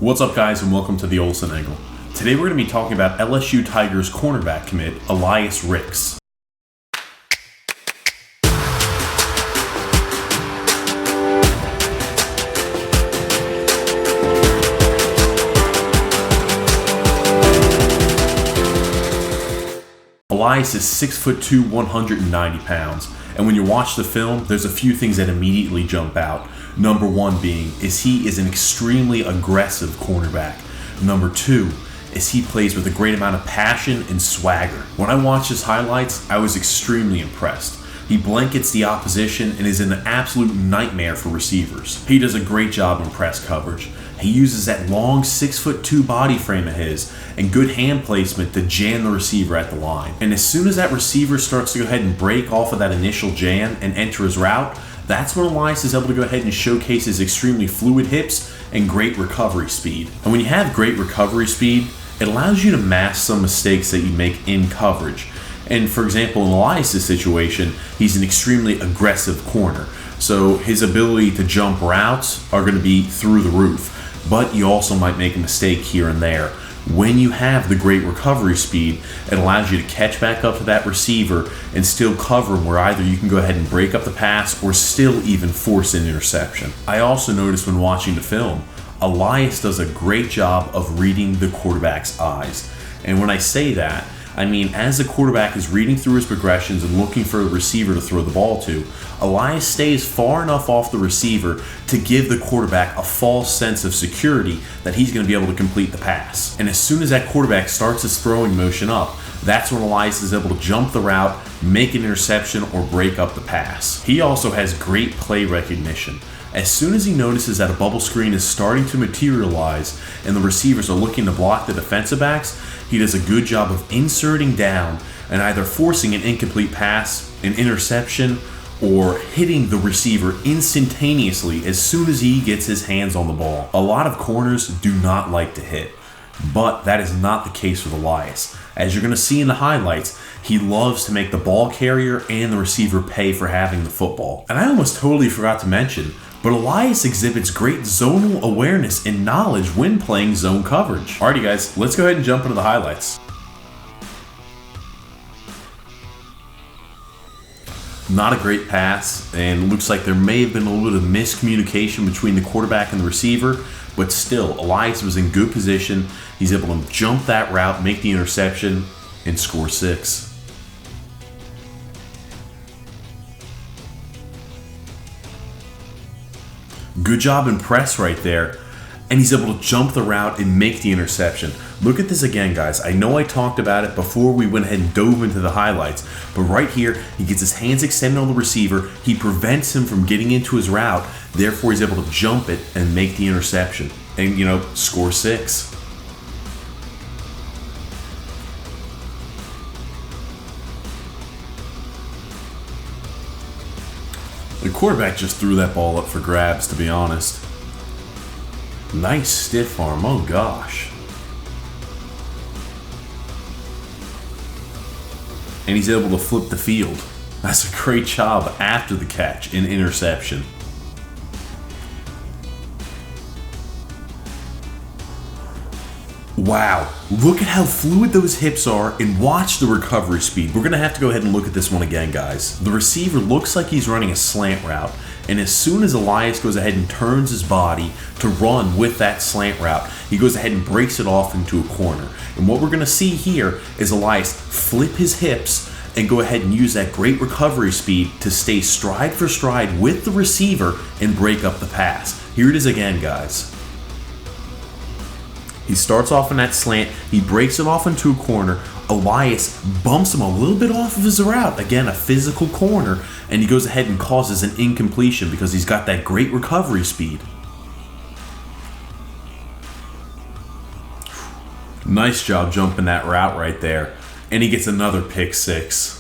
What's up, guys, and welcome to the Olsen Angle. Today we're going to be talking about LSU Tigers cornerback commit Elias Ricks. Elias is 6'2", 190 pounds, and when you watch the film, there's a few things that immediately jump out. Number one being he is an extremely aggressive cornerback. Number two is he plays with a great amount of passion and swagger. When I watched his highlights, I was extremely impressed. He blankets the opposition and is an absolute nightmare for receivers. He does a great job in press coverage. He uses that long 6'2" body frame of his and good hand placement to jam the receiver at the line. And as soon as that receiver starts to go ahead and break off of that initial jam and enter his route, that's when Elias is able to go ahead and showcase his extremely fluid hips and great recovery speed. And when you have great recovery speed, it allows you to mask some mistakes that you make in coverage. And for example, in Elias' situation, he's an extremely aggressive corner. So his ability to jump routes are going to be through the roof. But you also might make a mistake here and there. When you have the great recovery speed, it allows you to catch back up to that receiver and still cover him, where either you can go ahead and break up the pass or still even force an interception. I also noticed when watching the film, Elias does a great job of reading the quarterback's eyes. And when I say that, I mean, as the quarterback is reading through his progressions and looking for a receiver to throw the ball to, Elias stays far enough off the receiver to give the quarterback a false sense of security that he's going to be able to complete the pass. And as soon as that quarterback starts his throwing motion up, that's when Elias is able to jump the route, make an interception, or break up the pass. He also has great play recognition. As soon as he notices that a bubble screen is starting to materialize and the receivers are looking to block the defensive backs, he does a good job of inserting down and either forcing an incomplete pass, an interception, or hitting the receiver instantaneously as soon as he gets his hands on the ball. A lot of corners do not like to hit, but that is not the case with Elias. As you're going to see in the highlights, he loves to make the ball carrier and the receiver pay for having the football. And I almost totally forgot to mention, but Elias exhibits great zonal awareness and knowledge when playing zone coverage. Alrighty guys, let's go ahead and jump into the highlights. Not a great pass, and looks like there may have been a little bit of miscommunication between the quarterback and the receiver, but still, Elias was in good position. He's able to jump that route, make the interception, and score 6. Good job in press right there, and he's able to jump the route and make the interception. Look at this again, guys. I know I talked about it before we went ahead and dove into the highlights, but right here, he gets his hands extended on the receiver. He prevents him from getting into his route. Therefore, he's able to jump it and make the interception and, score 6. The quarterback just threw that ball up for grabs, to be honest. Nice stiff arm, oh gosh. And he's able to flip the field. That's a great job after the catch and interception. Wow, look at how fluid those hips are and watch the recovery speed. We're going to have to go ahead and look at this one again, guys. The receiver looks like he's running a slant route, and as soon as Elias goes ahead and turns his body to run with that slant route, he goes ahead and breaks it off into a corner. And what we're going to see here is Elias flip his hips and go ahead and use that great recovery speed to stay stride for stride with the receiver and break up the pass. Here it is again, guys. He starts off in that slant, he breaks it off into a corner, Elias bumps him a little bit off of his route, again a physical corner, and he goes ahead and causes an incompletion because he's got that great recovery speed. Nice job jumping that route right there, and he gets another pick 6.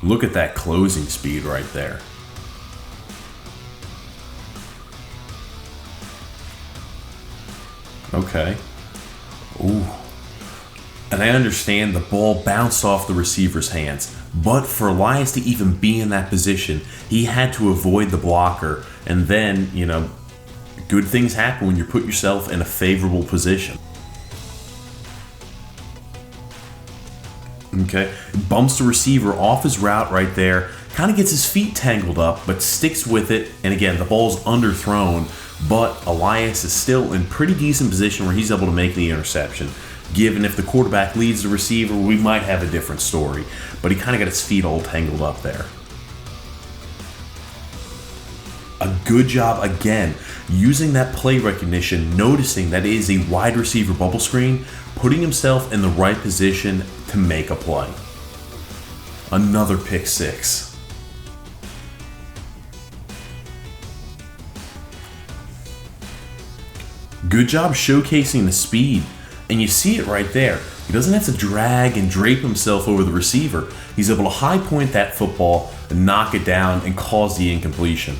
Look at that closing speed right there. Okay. Ooh. And I understand the ball bounced off the receiver's hands, but for Elias to even be in that position, he had to avoid the blocker, and then, good things happen when you put yourself in a favorable position. Okay, bumps the receiver off his route right there, kind of gets his feet tangled up, but sticks with it, and again, the ball's underthrown, but Elias is still in pretty decent position where he's able to make the interception. Given if the quarterback leads the receiver, we might have a different story, but he kind of got his feet all tangled up there. A good job again, using that play recognition, noticing that it is a wide receiver bubble screen, putting himself in the right position to make a play. Another pick six. Good job showcasing the speed, and you see it right there. He doesn't have to drag and drape himself over the receiver. He's able to high point that football, and knock it down, and cause the incompletion.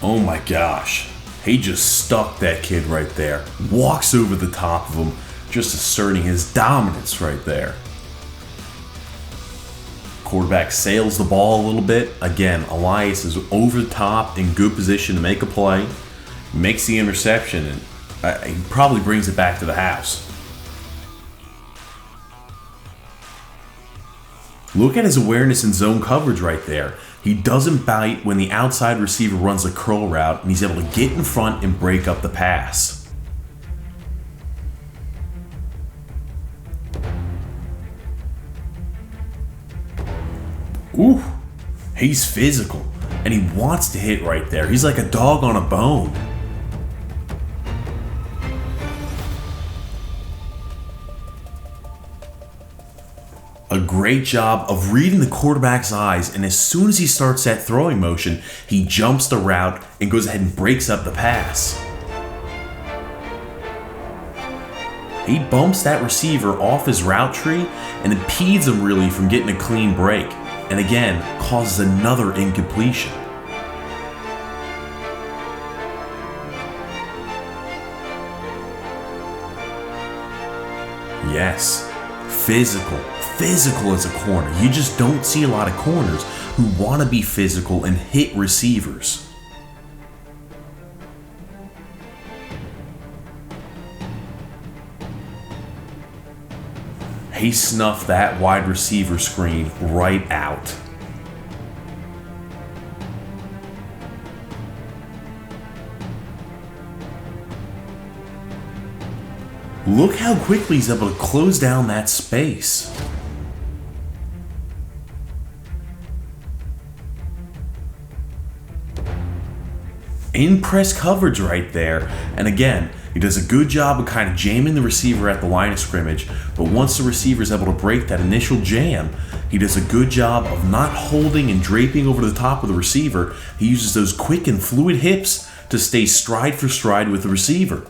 Oh my gosh. He just stuck that kid right there. Walks over the top of him, just asserting his dominance right there. Quarterback sails the ball a little bit. Again, Elias is over the top, in good position to make a play. Makes the interception, and he probably brings it back to the house. Look at his awareness in zone coverage right there. He doesn't bite when the outside receiver runs a curl route, and he's able to get in front and break up the pass. Ooh, he's physical, and he wants to hit right there. He's like a dog on a bone. A great job of reading the quarterback's eyes, and as soon as he starts that throwing motion, he jumps the route and goes ahead and breaks up the pass. He bumps that receiver off his route tree and impedes him really from getting a clean break, and again, causes another incompletion. Yes, physical as a corner. You just don't see a lot of corners who want to be physical and hit receivers. He snuffed that wide receiver screen right out. Look how quickly he's able to close down that space. In press coverage right there, and again, he does a good job of kind of jamming the receiver at the line of scrimmage, but once the receiver is able to break that initial jam, he does a good job of not holding and draping over the top of the receiver. He uses those quick and fluid hips to stay stride for stride with the receiver.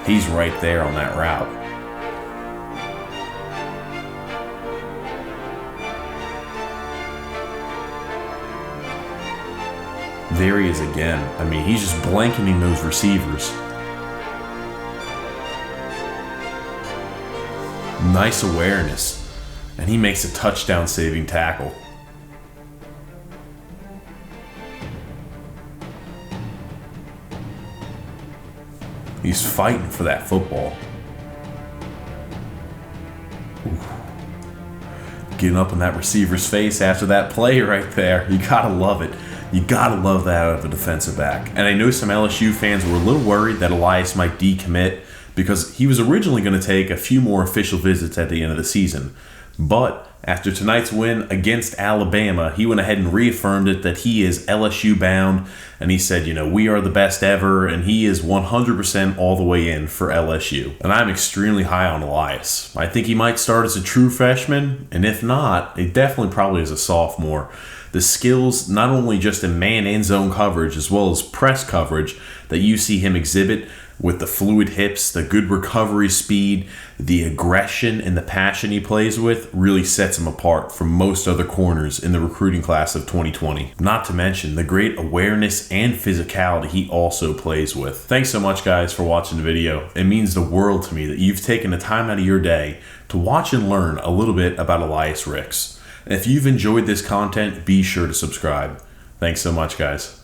He's right there on that route. There he is again. I mean, he's just blanketing those receivers. Nice awareness. And he makes a touchdown-saving tackle. He's fighting for that football. Oof. Getting up in that receiver's face after that play right there. You gotta love it. You gotta love that out of a defensive back. And I know some LSU fans were a little worried that Elias might decommit because he was originally going to take a few more official visits at the end of the season. But after tonight's win against Alabama, he went ahead and reaffirmed it that he is LSU bound, and he said, we are the best ever, and he is 100% all the way in for LSU. And I'm extremely high on Elias. I think he might start as a true freshman, and if not, he definitely probably as a sophomore. The skills, not only just in man and zone coverage, as well as press coverage, that you see him exhibit, with the fluid hips, the good recovery speed, the aggression, and the passion he plays with really sets him apart from most other corners in the recruiting class of 2020. Not to mention the great awareness and physicality he also plays with. Thanks so much, guys, for watching the video. It means the world to me that you've taken the time out of your day to watch and learn a little bit about Elias Ricks. And if you've enjoyed this content, be sure to subscribe. Thanks so much, guys.